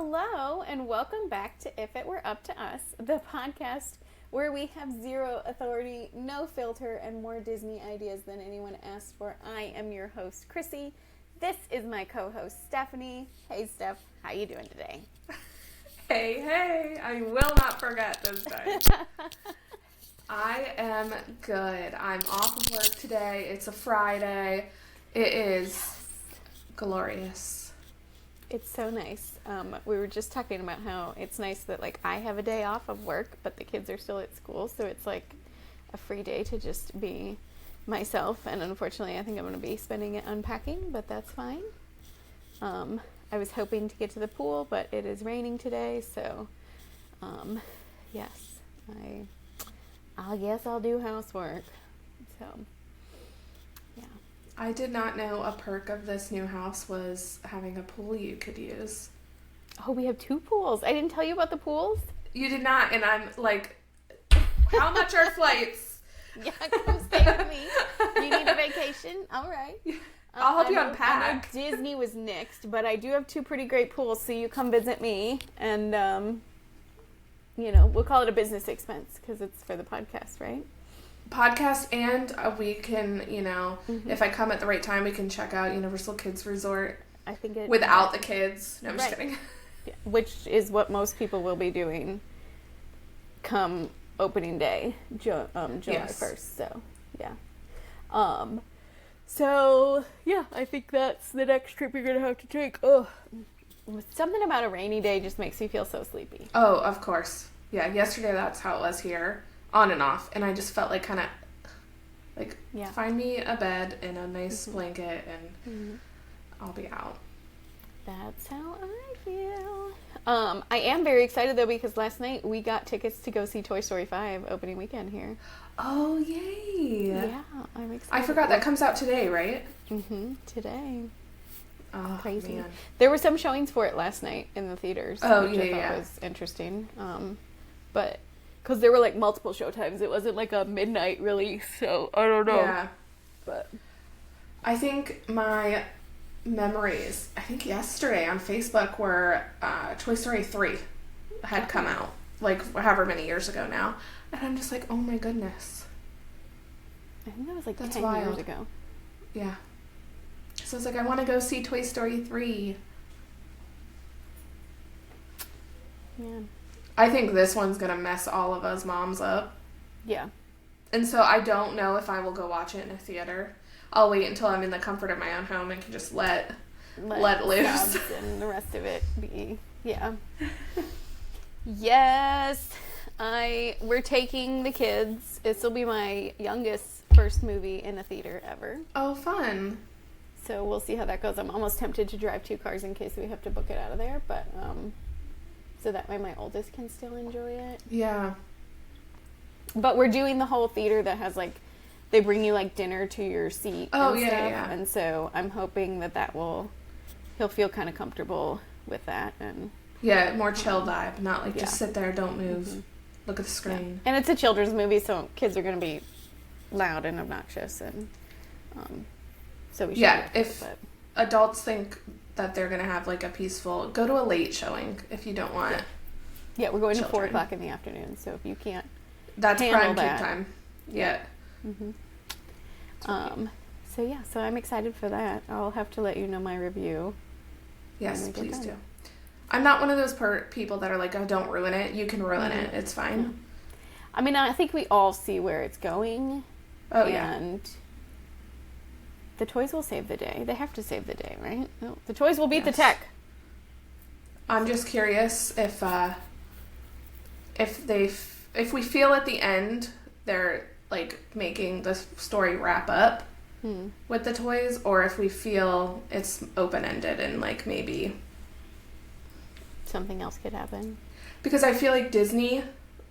Hello, and welcome back to If It Were Up to Us, the podcast where we have zero authority, no filter, and more Disney ideas than anyone asked for. I am your host, Chrissy. This is my co-host, Stephanie. Hey, Steph. How you doing today? Hey, I will not forget this time. I am good. I'm off of work today. It's a Friday. It is glorious. It's so nice. We were just talking about how it's nice that, like, I have a day off of work, but the kids are still at school, so it's, like, a free day to just be myself, and unfortunately, I think I'm going to be spending it unpacking, but that's fine. I was hoping to get to the pool, but it is raining today, so, yes, I guess I'll do housework, so, yeah. I did not know a perk of this new house was having a pool you could use. Oh, we have 2 pools. I didn't tell you about the pools? You did not, and I'm like, how much are flights? Yeah, come stay with me. You need a vacation? All right. I'll help you unpack. I know Disney was nixed, but I do have 2 pretty great pools, so you come visit me, and, we'll call it a business expense, because it's for the podcast, right? Podcast, and we can, if I come at the right time, we can check out Universal Kids Resort. I think it without the kids. No, I'm just kidding. Yeah, which is what most people will be doing come opening day, July 1st. So, yeah. I think that's the next trip you're going to have to take. Oh, something about a rainy day just makes me feel so sleepy. Oh, of course. Yeah, yesterday that's how it was here, on and off. And I just felt like find me a bed and a nice blanket and I'll be out. That's how I feel. I am very excited, though, because last night we got tickets to go see Toy Story 5 opening weekend here. Oh, yay. Yeah, I'm excited. I forgot that comes out today, right? Mm-hmm, today. Oh, crazy. Man. There were some showings for it last night in the theaters, which I thought was interesting. But, because there were, like, multiple show times. It wasn't, like, a midnight release, so I don't know. Yeah. But I think my memories, yesterday on Facebook were Toy Story 3 had come out, like however many years ago now, and I'm just like, oh my goodness, I think that was like that's 10 wild. years ago. Yeah, so it's like, I want to go see Toy Story 3. Yeah, I think this one's gonna mess all of us moms up. Yeah, and so I don't know if I will go watch it in a theater. I'll wait until I'm in the comfort of my own home and can just let loose. And the rest of it be, yeah. Yes, we're taking the kids. This will be my youngest first movie in a theater ever. Oh, fun. So we'll see how that goes. I'm almost tempted to drive 2 cars in case we have to book it out of there, but so that way my oldest can still enjoy it. Yeah. But we're doing the whole theater that has, like, they bring you, like, dinner to your seat and stuff. Yeah. And so I'm hoping he'll feel kind of comfortable with that. And yeah, more chill vibe. Not like just sit there, don't move, look at the screen. Yeah. And it's a children's movie, so kids are going to be loud and obnoxious. And so we should. Yeah, if adults think that they're going to have, like, a peaceful, go to a late showing if you don't want. Yeah, we're going to 4 o'clock in the afternoon, so if you can't that's handle prime kid time. Yeah. Mm-hmm. So I'm excited for that. I'll have to let you know my review. Yes, please do. I'm not one of those people that are like, oh, don't ruin it. You can ruin it. It's fine. Yeah. I mean, I think we all see where it's going. Oh, yeah. And the toys will save the day. They have to save the day, right? No, the toys will beat the tech. I'm just curious if we feel at the end they're, like, making the story wrap up with the toys, or if we feel it's open-ended and, like, maybe something else could happen. Because I feel like Disney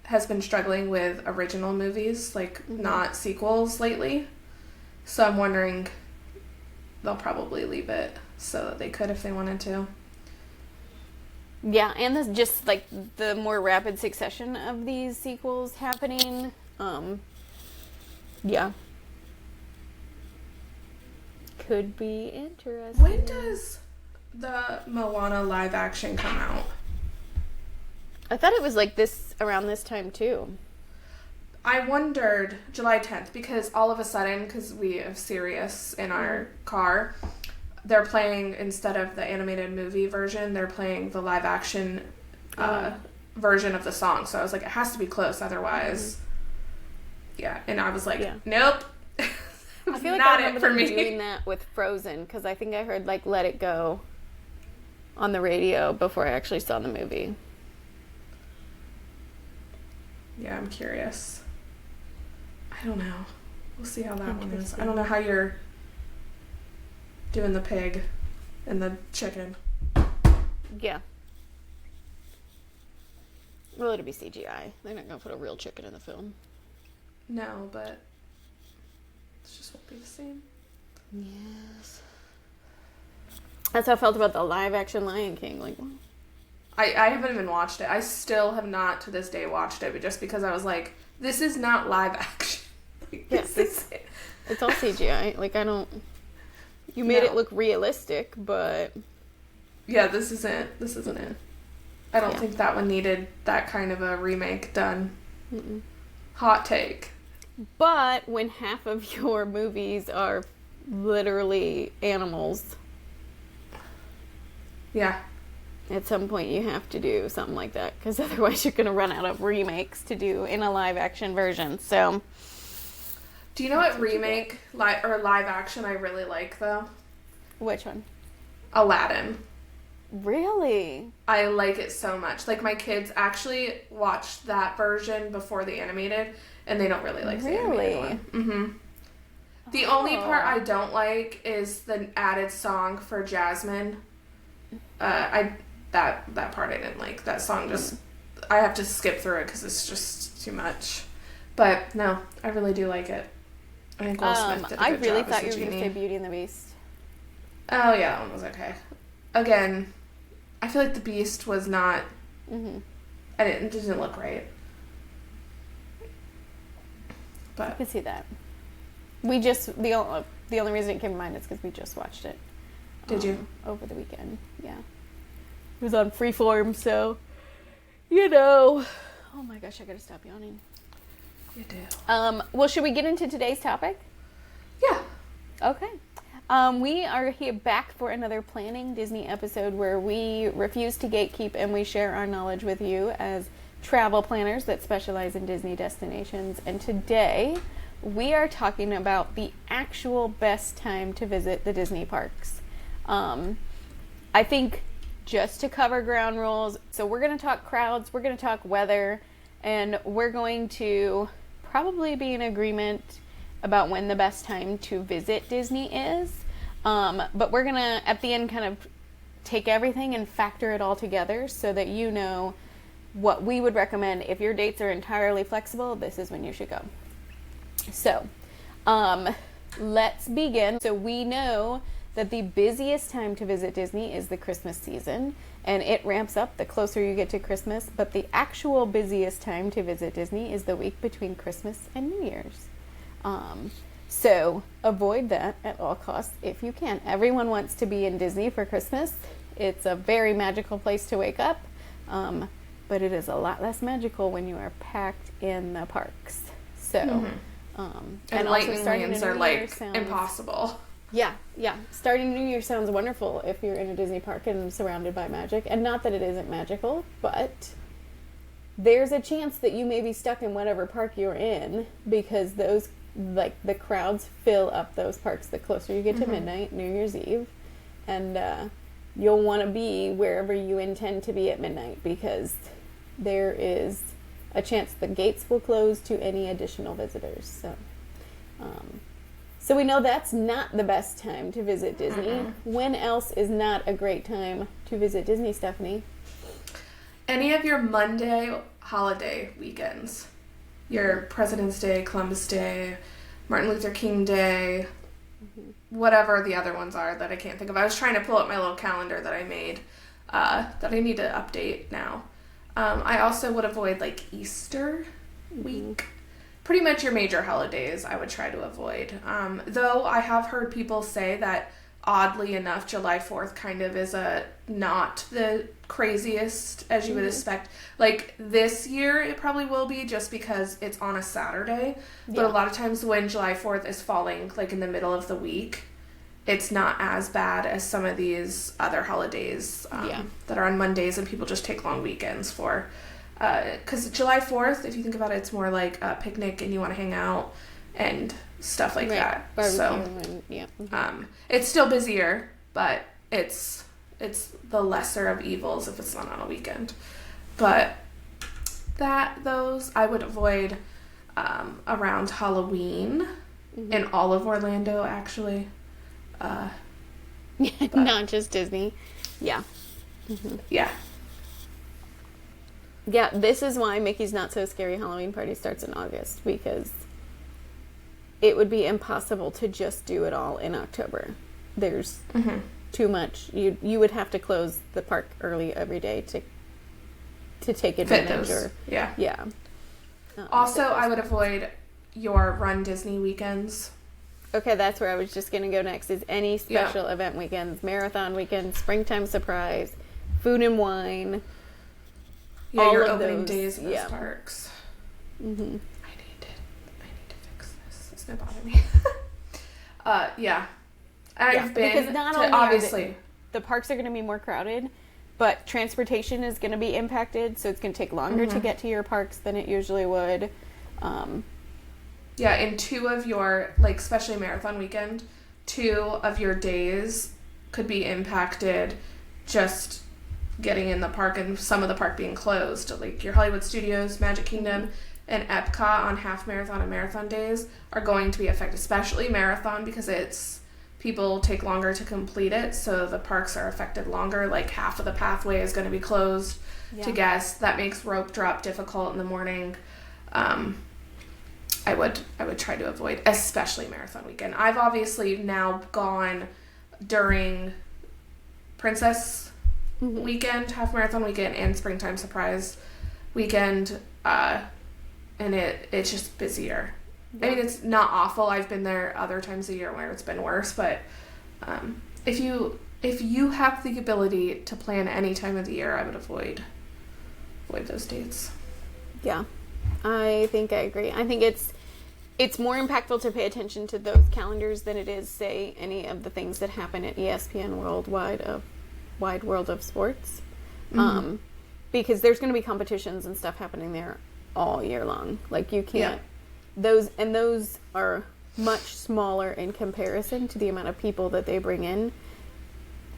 has been struggling with original movies, like, not sequels lately. So I'm wondering, they'll probably leave it so that they could if they wanted to. Yeah, and just, like, the more rapid succession of these sequels happening. Yeah. Could be interesting. When does the Moana live action come out? I thought it was like this around this time too. I wondered July 10th because all of a sudden, because we have Sirius in our car, they're playing, instead of the animated movie version, they're playing the live action version of the song. So I was like, it has to be close, otherwise, yeah. And I was like, nope. I feel like not I remember it for them me. doing that with Frozen, because I think I heard like "Let It Go" on the radio before I actually saw the movie. Yeah, I'm curious. I don't know. We'll see how that one is. I don't know how you're doing the pig and the chicken. Yeah. Well, it'll be CGI. They're not going to put a real chicken in the film. No, but it just won't be the same. Yes. That's how I felt about the live-action Lion King. Like, well, I haven't even watched it. I still have not to this day watched it, but just because I was like, this is not live action. Like, yes, it's all CGI. Like, I don't... You made it look realistic, but... Yeah, this isn't it. I don't think that one needed that kind of a remake done. Mm-mm. Hot take. But when half of your movies are literally animals... Yeah. At some point you have to do something like that, because otherwise you're going to run out of remakes to do in a live-action version, so... Do you know what remake or live action I really like, though? Which one? Aladdin. Really? I like it so much. Like, my kids actually watched that version before the animated, and they don't really like the animated one. Mm-hmm. The only part I don't like is the added song for Jasmine. That part I didn't like. That song just... I have to skip through it because it's just too much. But, no, I really do like it. I think Will Smith did a good I really job thought as you the were going to say genie. Beauty and the Beast. Oh, yeah, that one was okay. Again, I feel like the Beast was not... Mm-hmm. It didn't look right. But I can see that. We just... The only reason it came to mind is because we just watched it. Did you? Over the weekend, yeah. It was on Freeform, so... You know... Oh my gosh, I gotta stop yawning. You do. Well, should we get into today's topic? Yeah. Okay. We are here back for another Planning Disney episode where we refuse to gatekeep and we share our knowledge with you as travel planners that specialize in Disney destinations. And today we are talking about the actual best time to visit the Disney parks. I think just to cover ground rules, so we're going to talk crowds, we're going to talk weather, and we're going to probably be in agreement about when the best time to visit Disney is. But we're going to, at the end, kind of take everything and factor it all together so that you know what we would recommend. If your dates are entirely flexible, this is when you should go. So, let's begin. So we know that the busiest time to visit Disney is the Christmas season, and it ramps up the closer you get to Christmas, but the actual busiest time to visit Disney is the week between Christmas and New Year's. So avoid that at all costs if you can. Everyone wants to be in Disney for Christmas. It's a very magical place to wake up, but it is a lot less magical when you are packed in the parks. So, and lightning lanes are like impossible. Yeah. Starting New Year sounds wonderful if you're in a Disney park and surrounded by magic. And not that it isn't magical, but there's a chance that you may be stuck in whatever park you're in because those, like, the crowds fill up those parks the closer you get to midnight, New Year's Eve. And you'll want to be wherever you intend to be at midnight because there is a chance the gates will close to any additional visitors. So we know that's not the best time to visit Disney. When else is not a great time to visit Disney, Stephanie? Any of your Monday holiday weekends. Your President's Day, Columbus Day, Martin Luther King Day, whatever the other ones are that I can't think of. I was trying to pull up my little calendar that I made that I need to update now. I also would avoid like Easter week. Pretty much your major holidays I would try to avoid. Though I have heard people say that oddly enough, July 4th kind of is not the craziest as you would expect. Like this year, it probably will be just because it's on a Saturday. But a lot of times when July 4th is falling, like in the middle of the week, it's not as bad as some of these other holidays that are on Mondays and people just take long weekends for. Because July 4th, if you think about it, it's more like a picnic and you want to hang out and stuff like that. Barbecue So, it's still busier, but it's the lesser of evils if it's not on a weekend. But those I would avoid around Halloween in all of Orlando, actually. Not just Disney. Yeah. Yeah. Yeah, this is why Mickey's Not So Scary Halloween Party starts in August, because it would be impossible to just do it all in October. There's too much. You would have to close the park early every day to take advantage. Yeah. Also, I would avoid your Run Disney weekends. Okay, that's where I was just going to go next, is any special event weekends, marathon weekends, springtime surprise, food and wine. Yeah, all your of opening those, days in those parks. I need to fix this. It's going to bother me. I've been because not to, only obviously the parks are going to be more crowded, but transportation is going to be impacted, so it's going to take longer to get to your parks than it usually would. In 2 of your, like, especially marathon weekend, 2 of your days could be impacted just getting in the park and some of the park being closed. Like your Hollywood Studios, Magic Kingdom, and Epcot on half marathon and marathon days are going to be affected, especially marathon, because people take longer to complete it, so the parks are affected longer. Like half of the pathway is going to be closed to guests. That makes rope drop difficult in the morning. I would try to avoid, especially marathon weekend. I've obviously now gone during Princess weekend, half marathon weekend, and springtime surprise weekend, and it's just busier. I mean, it's not awful. I've been there other times a year where it's been worse, but if you have the ability to plan any time of the year, I would avoid those dates. Yeah, I think I agree. I think it's more impactful to pay attention to those calendars than it is, say, any of the things that happen at ESPN Wide World of Sports, because there's going to be competitions and stuff happening there all year long. Like you can't those are much smaller in comparison to the amount of people that they bring in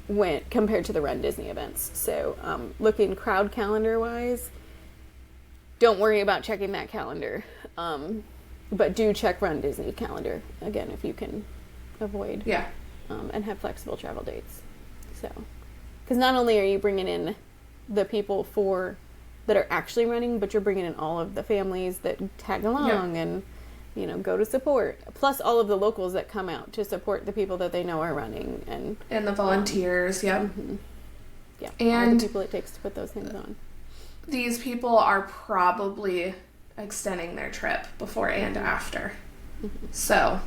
when compared to the Run Disney events. So looking crowd calendar wise, don't worry about checking that calendar, but do check Run Disney calendar again if you can avoid and have flexible travel dates. So because not only are you bringing in the people that are actually running, but you're bringing in all of the families that tag along and, go to support. Plus all of the locals that come out to support the people that they know are running. And the volunteers, Yeah. And all the people it takes to put those things on. These people are probably extending their trip before and after. So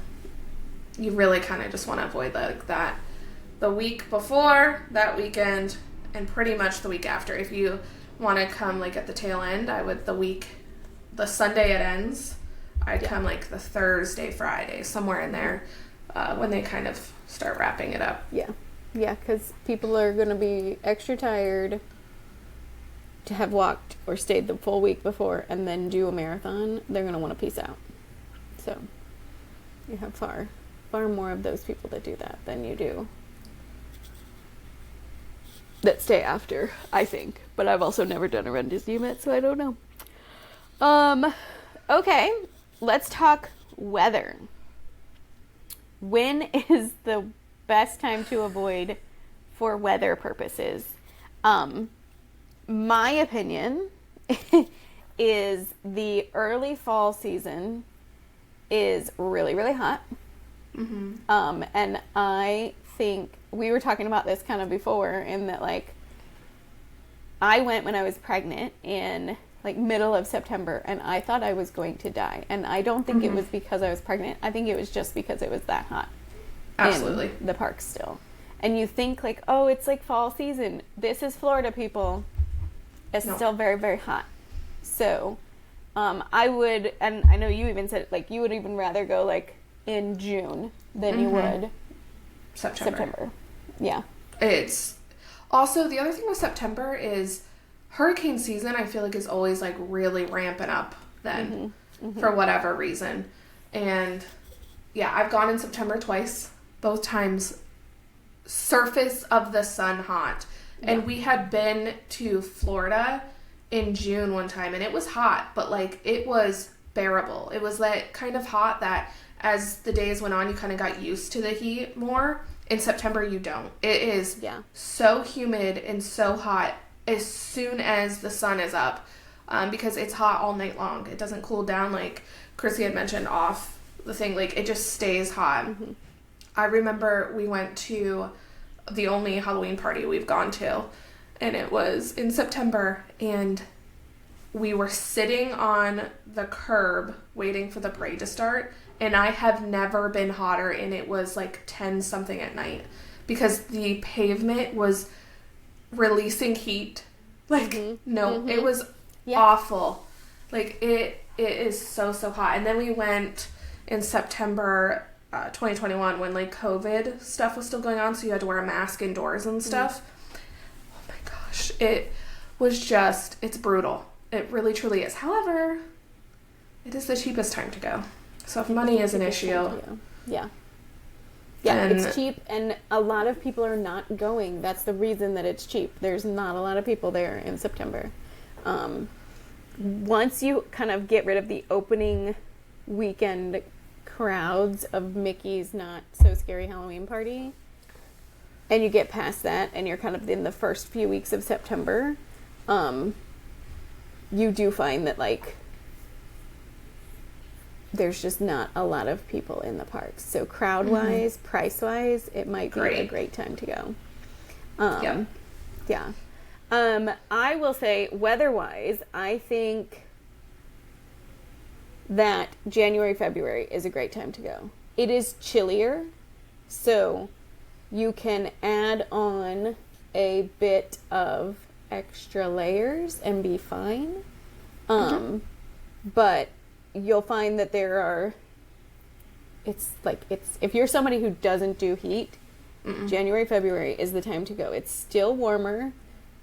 you really kind of just want to avoid that. The week before, that weekend, and pretty much the week after. If you want to come like at the tail end, I would the Sunday it ends, I'd come like the Thursday, Friday, somewhere in there, when they kind of start wrapping it up. Yeah, because people are going to be extra tired to have walked or stayed the full week before and then do a marathon. They're going to want to peace out. So you have far more of those people that do that than you do that stay after, I think. But I've also never done a Run Disney event, so I don't know. Okay, let's talk weather. When is the best time to avoid for weather purposes? My opinion is the early fall season is really, really hot. And I think we were talking about this kind of before, in that like I went when I was pregnant in like middle of September, and I thought I was going to die. And I don't think it was because I was pregnant. I think it was just because it was that hot. Absolutely. In the park still. and you think like, oh, it's like fall season. This is Florida, people. It's still very, very hot. So I would, and I know you even said like you would even rather go like in June than you would September. Yeah. It's also, the other thing with September is hurricane season, I feel like, is always like really ramping up then for whatever reason. And yeah, I've gone in September twice, both times surface of the sun hot. And we had been to Florida in June one time, and it was hot, but like it was bearable. It was that kind of hot that as the days went on, you kind of got used to the heat more. In September, you don't. It is so humid and so hot as soon as the sun is up, because it's hot all night long. It doesn't cool down like Chrissy had mentioned off the thing. Like, it just stays hot. I remember we went to the only Halloween party we've gone to, and it was in September, and we were sitting on the curb waiting for the parade to start, and I have never been hotter, and it was like 10 something at night because the pavement was releasing heat. Like, it was awful. Like, it is so hot. And then we went in September 2021 when like COVID stuff was still going on, so you had to wear a mask indoors and stuff. Oh my gosh, it was just, it's brutal. It really truly is. However, it is the cheapest time to go. So if money is an issue, it's cheap, and a lot of people are not going. That's the reason that it's cheap. There's not a lot of people there in September. Once you kind of get rid of the opening weekend crowds of Mickey's Not So Scary Halloween Party, and you get past that, and you're kind of in the first few weeks of September, you do find that like there's just not a lot of people in the parks. So crowd-wise, price-wise, it might be a great time to go. I will say, weather-wise, I think that January, February is a great time to go. It is chillier, so you can add on a bit of extra layers and be fine. But you'll find that if you're somebody who doesn't do heat, January, February is the time to go. It's still warmer,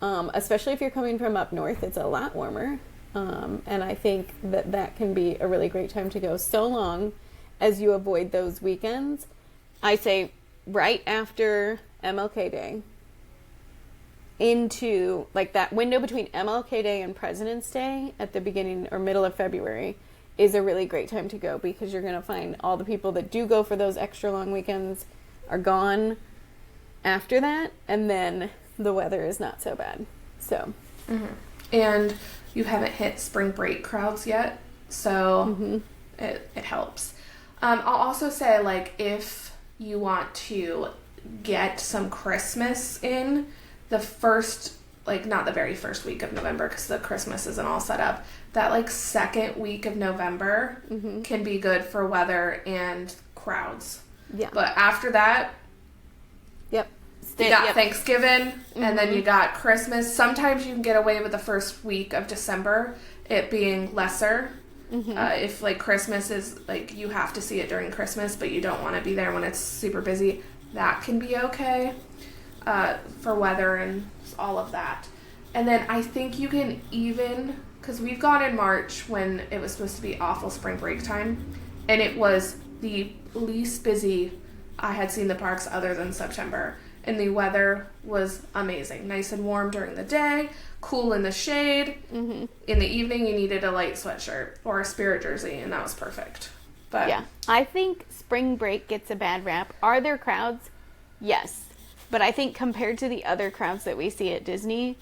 especially if you're coming from up north, it's a lot warmer. And I think that can be a really great time to go, so long as you avoid those weekends. I say right after MLK Day into like that window between MLK Day and President's Day at the beginning or middle of February is a really great time to go, because you're going to find all the people that do go for those extra long weekends are gone after that, and then the weather is not so bad. So, and you haven't hit spring break crowds yet, so it helps. I'll also say, like, if you want to get some Christmas in the first, like, not the very first week of November, because the Christmas isn't all set up, that like second week of November can be good for weather and crowds. But after that, you got Thanksgiving, and then you got Christmas. Sometimes you can get away with the first week of December it being lesser. If like Christmas is like you have to see it during Christmas, but you don't want to be there when it's super busy, that can be okay for weather and all of that. And then I think you can even, because we've gone in March when it was supposed to be awful spring break time, and it was the least busy I had seen the parks other than September. And the weather was amazing. Nice and warm during the day, cool in the shade. In the evening, you needed a light sweatshirt or a Spirit jersey, and that was perfect. But yeah, I think spring break gets a bad rap. Are there crowds? Yes. But I think compared to the other crowds that we see at Disney,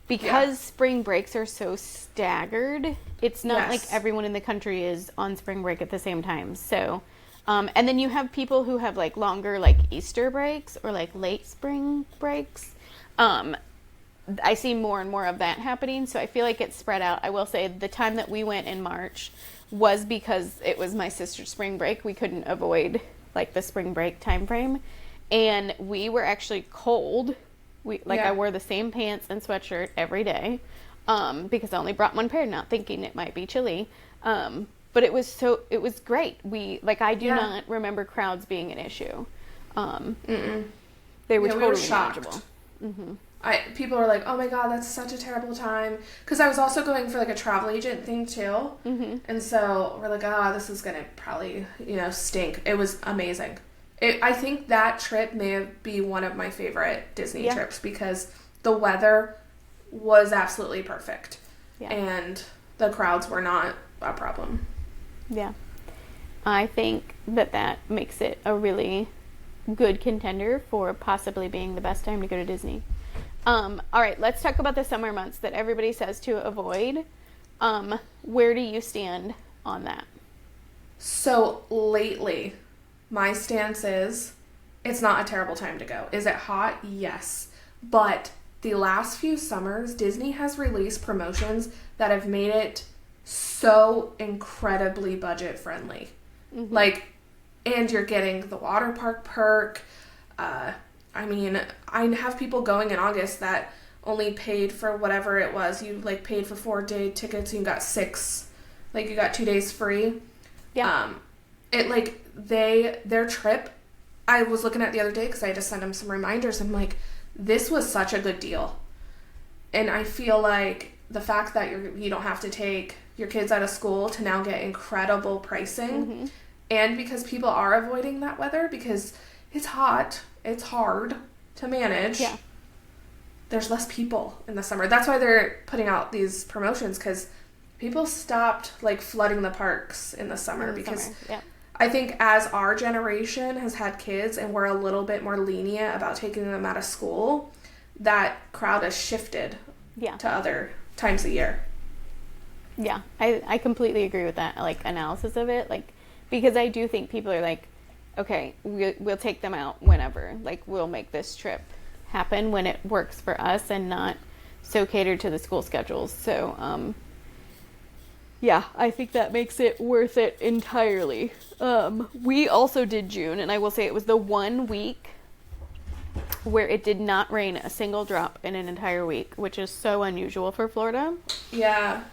because spring breaks are so staggered, it's not like everyone in the country is on spring break at the same time. So, and then you have people who have like longer like Easter breaks or like late spring breaks. I see more and more of that happening, so I feel like it's spread out. I will say the time that we went in March was because it was my sister's spring break. We couldn't avoid like the spring break time frame. And we were actually cold. Yeah. I wore the same pants and sweatshirt every day, because I only brought one pair, not thinking it might be chilly. But it was great. I do not remember crowds being an issue. They were totally manageable. Mm-hmm. People were like, oh my god, that's such a terrible time. Because I was also going for like a travel agent thing too. Mm-hmm. And so we're like, this is going to probably, stink. It was amazing. I think that trip may be one of my favorite Disney trips because the weather was absolutely perfect. Yeah. And the crowds were not a problem. Yeah. I think that makes it a really good contender for possibly being the best time to go to Disney. All right, let's talk about the summer months that everybody says to avoid. Where do you stand on that? So lately, my stance is it's not a terrible time to go. Is it hot? Yes. But the last few summers, Disney has released promotions that have made it so incredibly budget friendly. Mm-hmm. And you're getting the water park perk. I have people going in August that only paid for whatever it was. You paid for 4-day tickets and you got 6. You got 2 days free. Yeah. Their trip, I was looking at the other day because I had to send them some reminders. I'm like, this was such a good deal. And I feel like the fact that you don't have to take your kids out of school to now get incredible pricing. Mm-hmm. And because people are avoiding that weather because it's hot, it's hard to manage. Yeah. There's less people in the summer. That's why they're putting out these promotions because people stopped flooding the parks in the summer because I think as our generation has had kids and we're a little bit more lenient about taking them out of school, that crowd has shifted to other times of year. Yeah, I completely agree with that analysis of it. Because I do think people are okay, we'll take them out whenever. We'll make this trip happen when it works for us and not so catered to the school schedules. So, I think that makes it worth it entirely. We also did June, and I will say it was the 1 week where it did not rain a single drop in an entire week, which is so unusual for Florida. Yeah.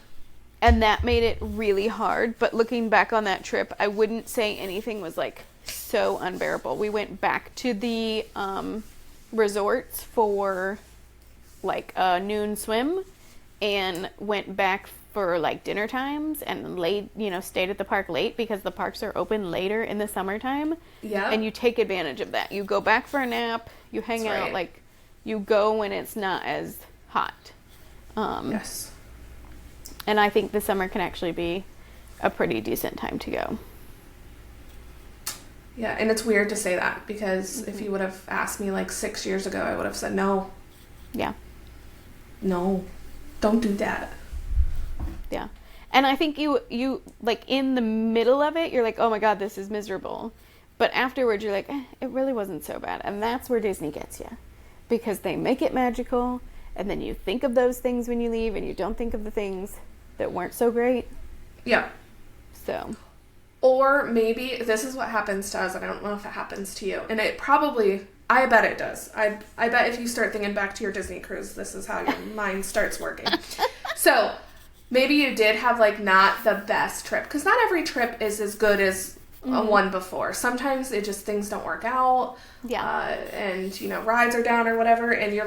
And that made it really hard. But looking back on that trip, I wouldn't say anything was so unbearable. We went back to the resorts for a noon swim and went back for dinner times and stayed at the park late because the parks are open later in the summertime. Yeah. And you take advantage of that. You go back for a nap, you hang out, you go when it's not as hot. Yes. And I think the summer can actually be a pretty decent time to go. Yeah, and it's weird to say that because if you would have asked me 6 years ago, I would have said no. Yeah. No, don't do that. Yeah. And I think you in the middle of it, you're oh my God, this is miserable. But afterwards, you're it really wasn't so bad. And that's where Disney gets you. Because they make it magical, and then you think of those things when you leave, and you don't think of the things that weren't so great. Yeah. So. Or maybe this is what happens to us, and I don't know if it happens to you. And it probably, I bet it does. I bet if you start thinking back to your Disney cruise, this is how your mind starts working. So, maybe you did have, not the best trip. Because not every trip is as good as one before. Sometimes it just, things don't work out. Yeah. And, rides are down or whatever, and you're,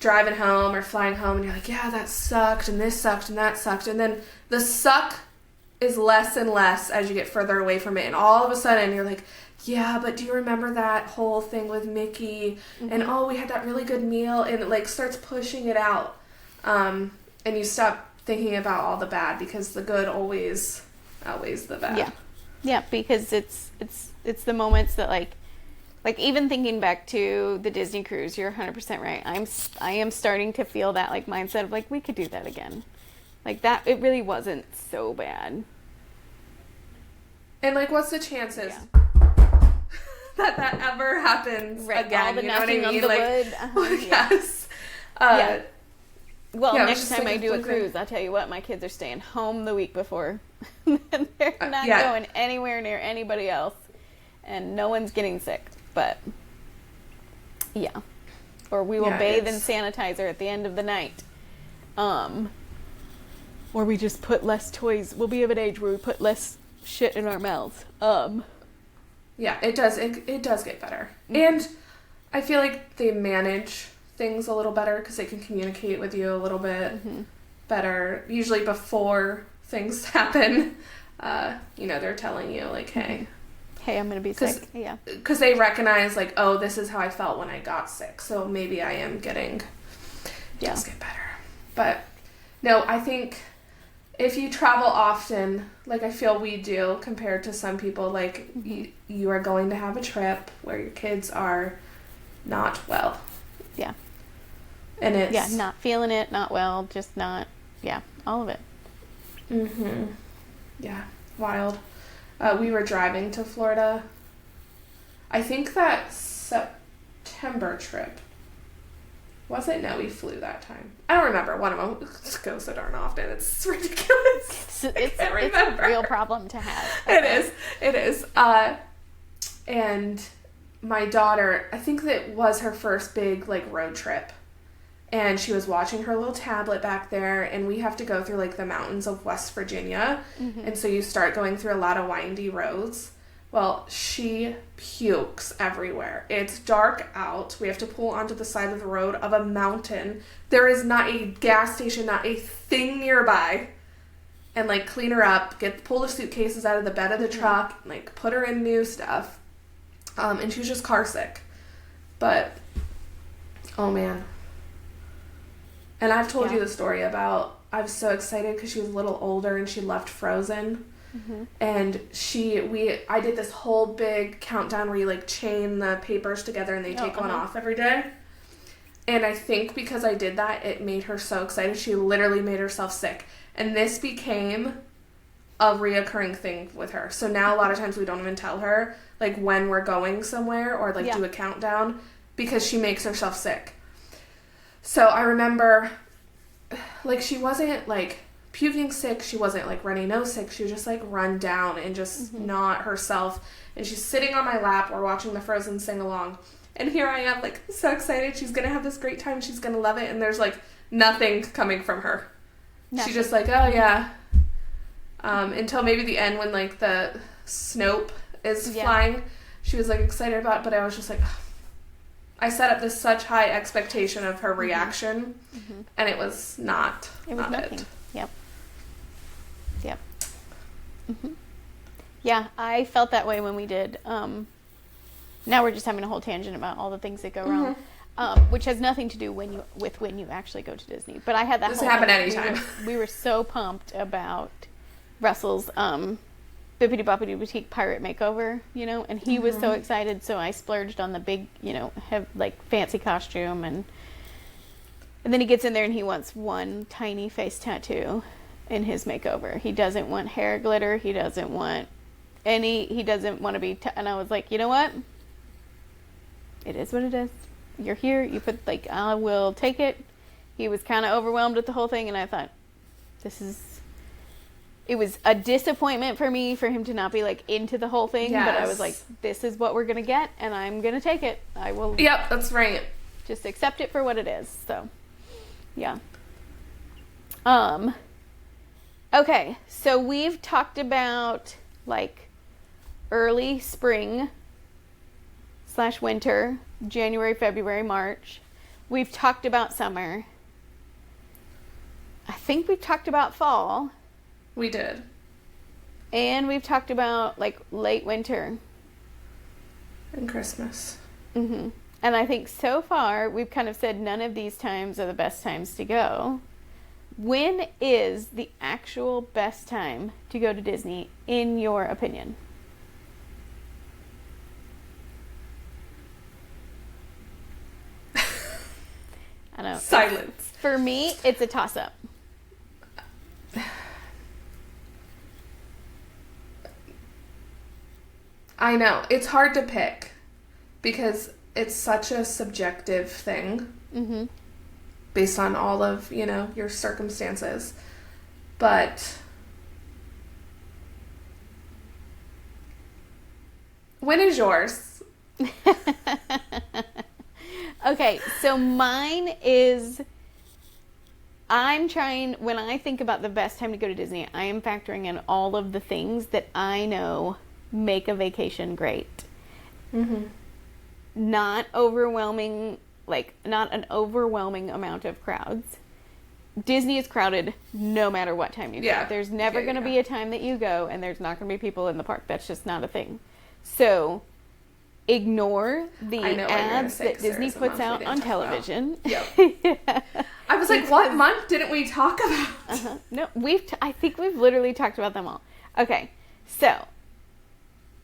driving home or flying home, and you're yeah, that sucked, and this sucked, and that sucked. And then the suck is less and less as you get further away from it. And all of a sudden, you're yeah, but do you remember that whole thing with Mickey? Mm-hmm. And, we had that really good meal. And it, starts pushing it out. And you stop thinking about all the bad because the good always outweighs the bad. Yeah. Yeah, because it's the moments that, even thinking back to the Disney cruise, you're 100% right. I am starting to feel that, mindset of, we could do that again. That, it really wasn't so bad. And, what's the chances that ever happens again? All the you know what I knocking mean? on the wood. Yes. Well, next time I do a cruise, I'll tell you what, my kids are staying home the week before. They're not going anywhere near anybody else. And no one's getting sick. But yeah. Or we will bathe in sanitizer at the end of the night. Or we just put less toys. We'll be of an age where we put less shit in our mouths. Yeah, it does. It does get better. And I feel like they manage things a little better because they can communicate with you a little bit better. Usually before things happen, they're telling you, like, hey. Hey, I'm going to be sick. Yeah. Because they recognize, like, oh, this is how I felt when I got sick. So maybe I am getting... It does get better. But, no, I think if you travel often, like I feel we do compared to some people, like, you are going to have a trip where your kids are not well. Yeah. And it's... Yeah, not feeling it, not well, just not... Yeah, all of it. Yeah, wild. We were driving to Florida. I think that September trip. Was it? No, we flew that time. I don't remember. One of them goes so darn often. It's ridiculous. It's a real problem to have. It is. And my daughter, I think that was her first big, like, road trip. And she was watching her little tablet back there, and we have to go through, like, the mountains of West Virginia. And so you start going through a lot of windy roads. Well, she pukes everywhere. It's dark out. We have to pull onto the side of the road of a mountain. There is not a gas station, not a thing nearby. And, like, clean her up, pull the suitcases out of the bed of the truck, and, like, put her in new stuff. And she was just car sick. But, oh, man. And I've told you the story about, I was so excited because she was a little older and she left Frozen. And I did this whole big countdown where you, like, chain the papers together and they take one off every day. And I think because I did that, it made her so excited. She literally made herself sick. And this became a reoccurring thing with her. So now a lot of times we don't even tell her, like, when we're going somewhere or, like, do a countdown because she makes herself sick. So I remember, like, she wasn't, like, puking sick. She wasn't, like, runny nose sick. She was just, like, run down and just not herself. And she's sitting on my lap. We're watching the Frozen sing-along. And here I am, like, so excited. She's going to have this great time. She's going to love it. And there's, like, nothing coming from her. Nothing. She's just like, oh, yeah. Until maybe the end when, like, the Snope is flying. She was, like, excited about it. But I was just like... I set up this such high expectation of her reaction, and it was not. It was nothing. Yep. Yeah, I felt that way when we did. Now we're just having a whole tangent about all the things that go wrong, which has nothing to do when you actually go to Disney. But I had that. This can happen anytime. We were so pumped about Russell's Bippity Boppity Boutique pirate makeover, and he was so excited, so I splurged on the big, have like fancy costume, and then he gets in there and he wants one tiny face tattoo in his makeover. He doesn't want hair glitter, he doesn't want to be, and I was like, you know what? It is what it is. You're here, you put, like, I will take it. He was kind of overwhelmed with the whole thing, and I thought, it was a disappointment for me for him to not be, like, into the whole thing, but I was like, this is what we're going to get, and I'm going to take it. I will... Yep, that's right. Just accept it for what it is, so, yeah. Okay, so we've talked about, like, early spring / winter, January, February, March. We've talked about summer. I think we've talked about fall. We did. And we've talked about, like, late winter. And Christmas. And I think so far, we've kind of said none of these times are the best times to go. When is the actual best time to go to Disney, in your opinion? I know. Silence. For me, it's a toss-up. I know. It's hard to pick because it's such a subjective thing based on all of, your circumstances. But when is yours? Okay, so mine is, I'm trying, when I think about the best time to go to Disney, I am factoring in all of the things that I know make a vacation great. Mm-hmm. Not overwhelming, like, not an overwhelming amount of crowds. Disney is crowded no matter what time you go. There's never going to be a time that you go and there's not going to be people in the park. That's just not a thing. So ignore the ads that Disney puts out on television. Yep. Yeah. I was like, what month didn't we talk about? No, I think we've literally talked about them all. Okay, so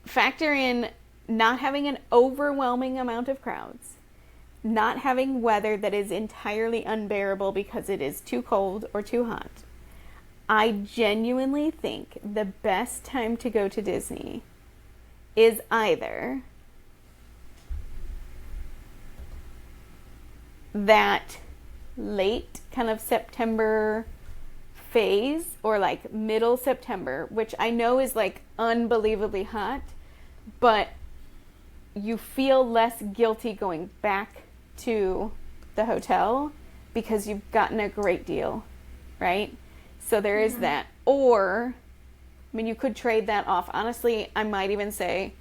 factor in not having an overwhelming amount of crowds, not having weather that is entirely unbearable because it is too cold or too hot. I genuinely think the best time to go to Disney is either that late kind of September phase or like middle September, which I know is like unbelievably hot, but you feel less guilty going back to the hotel because you've gotten a great deal, right? So there is that. Or, I mean, you could trade that off. Honestly, I might even say,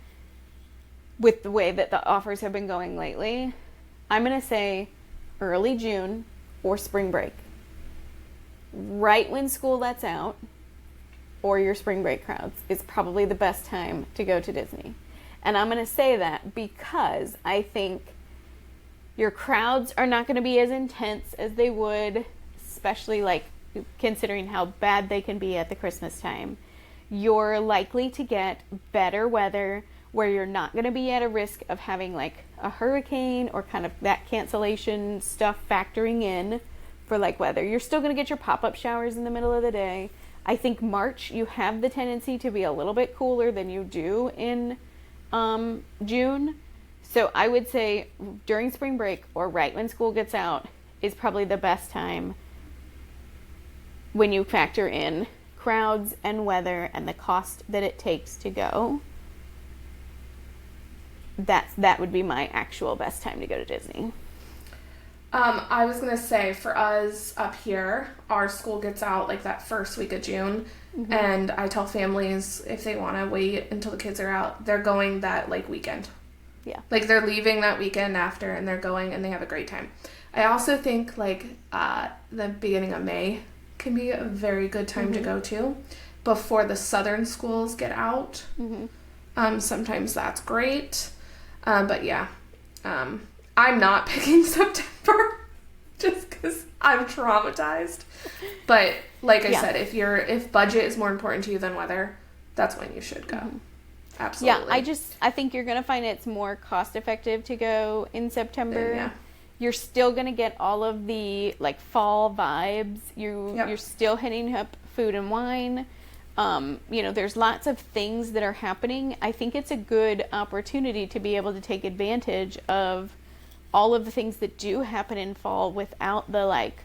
with the way that the offers have been going lately, I'm going to say early June or spring break. Right when school lets out, or your spring break crowds, is probably the best time to go to Disney. And I'm going to say that because I think your crowds are not going to be as intense as they would, especially like considering how bad they can be at the Christmas time. You're likely to get better weather where you're not going to be at a risk of having like a hurricane or kind of that cancellation stuff factoring in for like weather. You're still going to get your pop-up showers in the middle of the day. I think March, you have the tendency to be a little bit cooler than you do in June. So I would say during spring break or right when school gets out is probably the best time when you factor in crowds and weather and the cost that it takes to go. That would be my actual best time to go to Disney. I was going to say, for us up here, our school gets out like that first week of June. Mm-hmm. And I tell families if they want to wait until the kids are out, they're going that like weekend. Yeah. Like they're leaving that weekend after and they're going and they have a great time. I also think like the beginning of May can be a very good time to go to before the southern schools get out. Sometimes that's great. But yeah, I'm not picking September just because I'm traumatized. But like I said, if budget is more important to you than weather, that's when you should go. Absolutely. Yeah, I think you're going to find it's more cost effective to go in September. Yeah. You're still going to get all of the like fall vibes. You're still hitting up food and wine. There's lots of things that are happening. I think it's a good opportunity to be able to take advantage of all of the things that do happen in fall without the like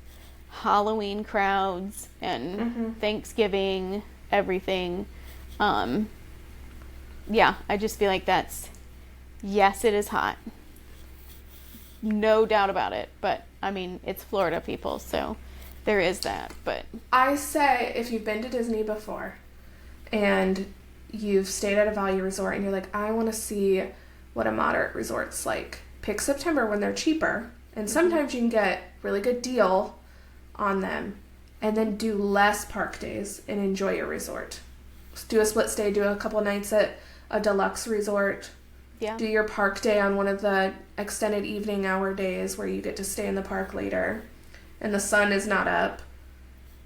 Halloween crowds and Thanksgiving, everything. I just feel like yes, it is hot. No doubt about it. But, I mean, it's Florida, people, so there is that. But I say if you've been to Disney before and you've stayed at a value resort and you're like, I want to see what a moderate resort's like, pick September when they're cheaper. And sometimes you can get really good deal on them. And then do less park days and enjoy your resort. Do a split stay, do a couple nights at a deluxe resort. Yeah. Do your park day on one of the extended evening hour days where you get to stay in the park later and the sun is not up,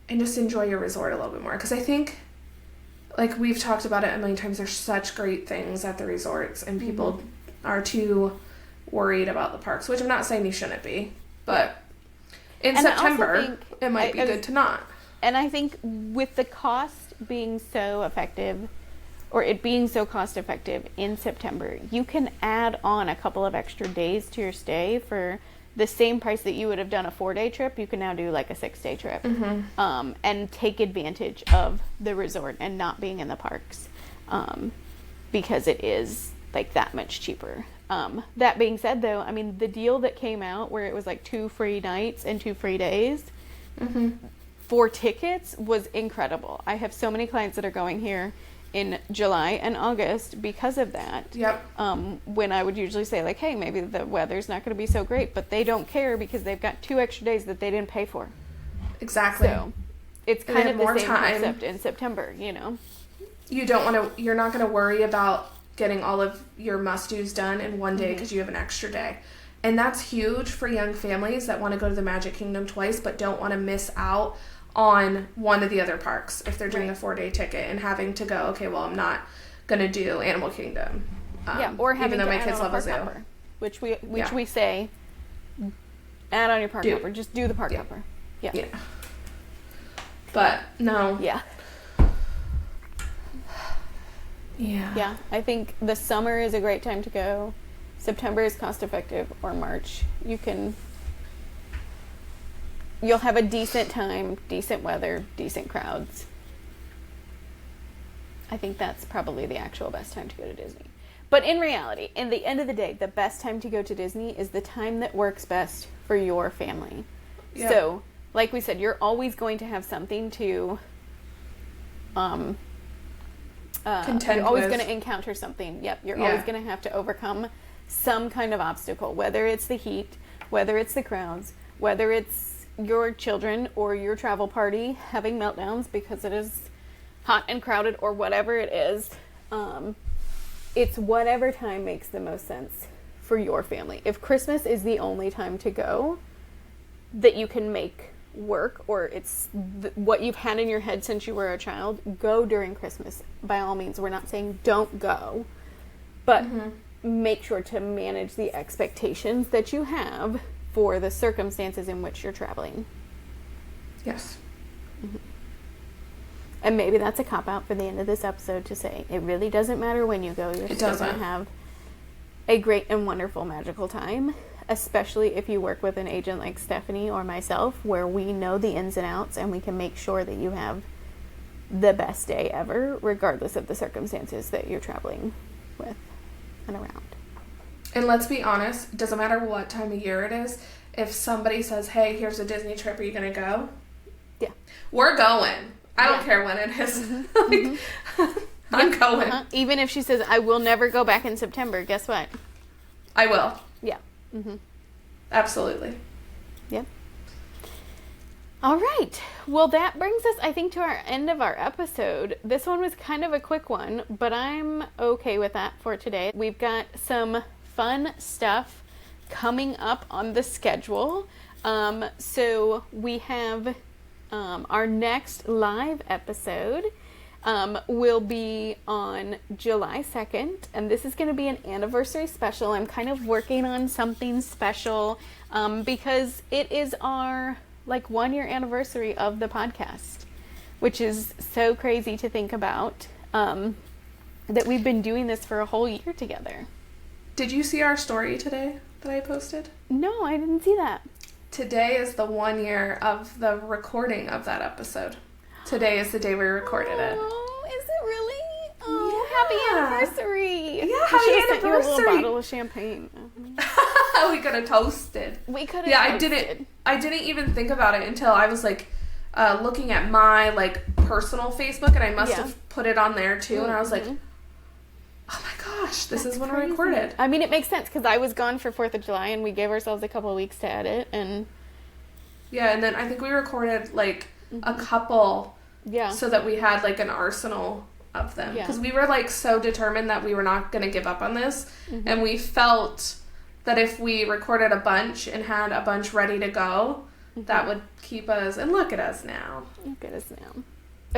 and just enjoy your resort a little bit more. Because I think, like we've talked about it a million times, there's such great things at the resorts and people are too worried about the parks, which I'm not saying you shouldn't be, but in September it might be good to not. And I think with the cost being so effective, or it being so cost effective in September, you can add on a couple of extra days to your stay for the same price that you would have done a 4-day trip. You can now do like a 6-day trip, and take advantage of the resort and not being in the parks, because it is like that much cheaper. That being said, though, I mean, the deal that came out where it was like 2 free nights and 2 free days for tickets was incredible. I have so many clients that are going here in July and August because of that. Yep. When I would usually say, like, hey, maybe the weather's not going to be so great, but they don't care because they've got 2 extra days that they didn't pay for. Exactly. So it's kind of the same concept in September, you know. You're not going to worry about getting all of your must-dos done in one day because you have an extra day. And that's huge for young families that want to go to the Magic Kingdom twice but don't want to miss out on one of the other parks if they're doing a 4-day ticket and having to go, okay, well, I'm not going to do Animal Kingdom. Or having even though to my kids love a zoo. Hopper, which we say, add on your park hopper. Just do the park hopper. Yeah. But, no. Yeah. Yeah, I think the summer is a great time to go. September is cost effective, or March. You'll have a decent time, decent weather, decent crowds. I think that's probably the actual best time to go to Disney. But in reality, in the end of the day, the best time to go to Disney is the time that works best for your family. Yep. So, like we said, you're always going to have something to you're always going to encounter something. Yep, you're always going to have to overcome some kind of obstacle, whether it's the heat, whether it's the crowds, whether it's your children or your travel party having meltdowns because it is hot and crowded or whatever it is. It's whatever time makes the most sense for your family. If Christmas is the only time to go that you can make work, or it's what you've had in your head since you were a child, go during Christmas. By all means, we're not saying don't go, but make sure to manage the expectations that you have for the circumstances in which you're traveling. Yes. And maybe that's a cop-out for the end of this episode to say, it really doesn't matter when you go, you're still going to have a great and wonderful magical time. Especially if you work with an agent like Stephanie or myself, where we know the ins and outs and we can make sure that you have the best day ever, regardless of the circumstances that you're traveling with and around. And let's be honest, it doesn't matter what time of year it is. If somebody says, hey, here's a Disney trip, are you going to go? Yeah. We're going. I don't care when it is. I'm going. Even if she says, I will never go back in September, guess what? I will. Yeah. Absolutely. Yep. All right. Well, that brings us, I think, to our end of our episode. This one was kind of a quick one, but I'm okay with that for today. We've got some fun stuff coming up on the schedule. So we have our next live episode will be on July 2nd, and this is going to be an anniversary special. I'm kind of working on something special because it is our 1-year anniversary of the podcast, which is so crazy to think about, that we've been doing this for a whole year together. Did you see our story today that I posted? No, I didn't see that. Today is the 1 year of the recording of that episode. Today is the day we recorded it. Oh, is it really? Oh, yeah. Happy anniversary. Yeah, happy anniversary. Sent you a little bottle of champagne. We could have toasted. We could have toasted. I didn't even think about it until I was looking at my personal Facebook, and I must have put it on there too, and I was like, oh my gosh, this is when we recorded. I mean, it makes sense because I was gone for 4th of July and we gave ourselves a couple of weeks to edit. And yeah, and then I think we recorded a couple so that we had an arsenal of them. Because we were so determined that we were not going to give up on this. And we felt that if we recorded a bunch and had a bunch ready to go, that would keep us, and look at us now. Look at us now.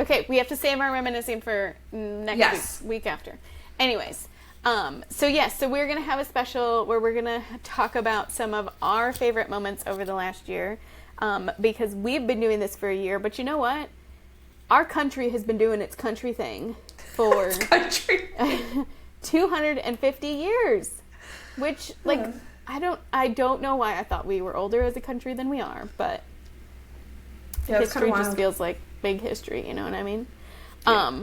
Okay, we have to save our reminiscing for next week after. Anyways, so we're going to have a special where we're going to talk about some of our favorite moments over the last year, because we've been doing this for a year, but you know what? Our country has been doing its country thing for 250 years, which, I don't know why I thought we were older as a country than we are, but history just feels like big history, you know what I mean? Yeah.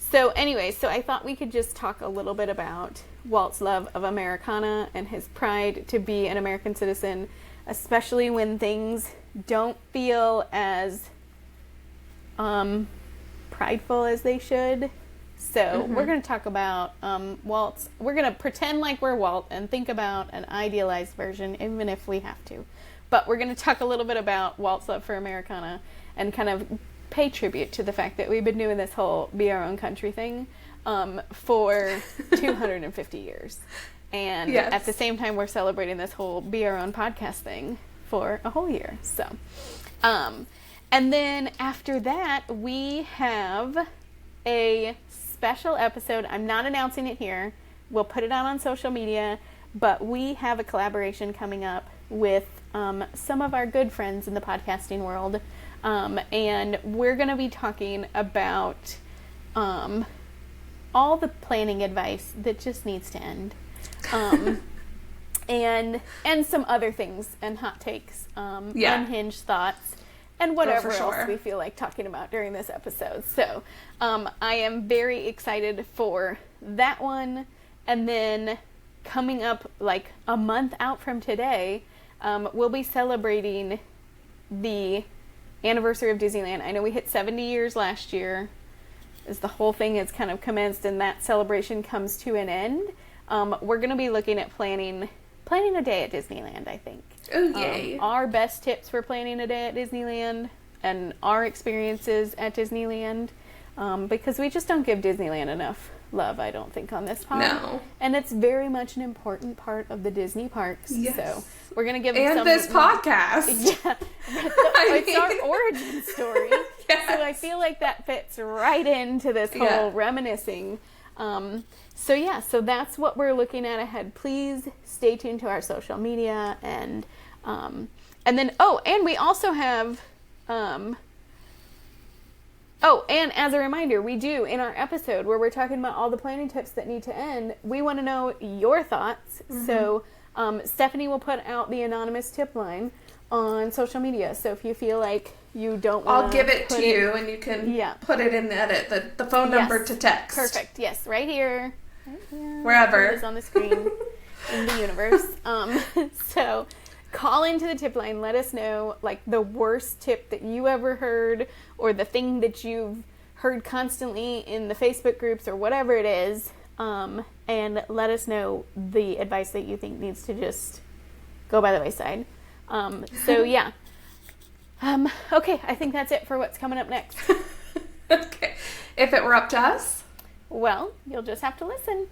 So anyway, so I thought we could just talk a little bit about Walt's love of Americana and his pride to be an American citizen, especially when things don't feel as prideful as they should. So we're going to talk about Walt's. We're going to pretend like we're Walt and think about an idealized version, even if we have to. But we're going to talk a little bit about Walt's love for Americana and kind of pay tribute to the fact that we've been doing this whole be our own country thing for 250 years. And at the same time, we're celebrating this whole be our own podcast thing for a whole year. So, and then after that, we have a special episode. I'm not announcing it here. We'll put it out on social media, but we have a collaboration coming up with some of our good friends in the podcasting world. And we're going to be talking about all the planning advice that just needs to end. And some other things and hot takes, unhinged thoughts, and whatever else we feel like talking about during this episode. So I am very excited for that one. And then coming up like a month out from today, we'll be celebrating the anniversary of Disneyland. I know we hit 70 years last year as the whole thing has kind of commenced and that celebration comes to an end. We're going to be looking at planning a day at Disneyland, I think. Oh, yay. Our best tips for planning a day at Disneyland and our experiences at Disneyland, because we just don't give Disneyland enough love, I don't think, on this pod. No. And it's very much an important part of the Disney parks. Yes. So we're going to give and some... this podcast. Yeah. It's our origin story. Yes. So I feel like that fits right into this whole reminiscing. So that's what we're looking at ahead. Please stay tuned to our social media and then and we also have and as a reminder, we do in our episode where we're talking about all the planning tips that need to end, we want to know your thoughts. So Stephanie will put out the anonymous tip line on social media. So if you feel like you don't want I'll give it to you and you can put it in the edit, the phone number to text. Perfect. Yes, right here. Wherever. It is on the screen in the universe. So call into the tip line. Let us know like the worst tip that you ever heard or the thing that you've heard constantly in the Facebook groups or whatever it is. And let us know the advice that you think needs to just go by the wayside. Okay, I think that's it for what's coming up next. Okay. If it were up to us, well, you'll just have to listen.